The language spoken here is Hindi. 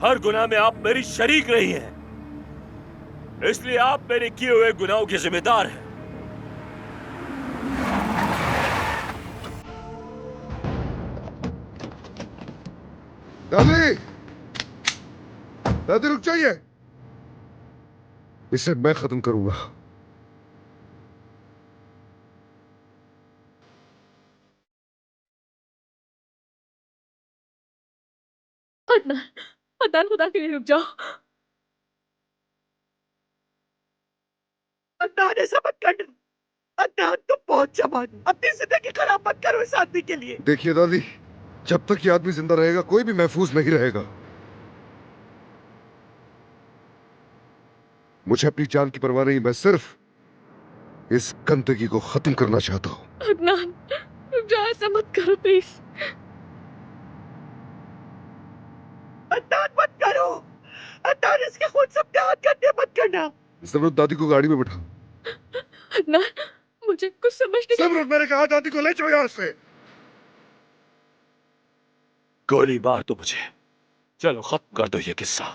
हर गुनाह में आप मेरी शरीक रही हैं, इसलिए आप मेरे किए हुए गुनाहों की जिम्मेदार हैं। दादी, दादी रुक जाइए। इसे मैं खत्म करूंगा। अदनान, अदनान, खुदा के लिए रुक जाओ। अदनान, ऐसा मत करना। अदनान, तुम बहुत जवान हो, अपनी जिंदगी खराब मत करो इस आदमी के लिए। देखिए दादी, जब तक ये आदमी जिंदा रहेगा कोई भी महफूज नहीं रहेगा। मुझे अपनी जान की परवाह नहीं, मैं सिर्फ इस गंदगी को खत्म करना चाहता हूं। अदनान, रुक जाओ, ऐसा मत करो प्लीज। अदनान, मत करो। अदनान, इसके खून से अपने हाथ गंदे मत करना। जरूरत दादी को गाड़ी में बैठा। अदनान, मुझे कुछ समझने की। जरूरत, मैंने कहा दादी को ले जाओ यहां से। गोली मार दो मुझे, चलो खत्म कर दो ये किस्सा।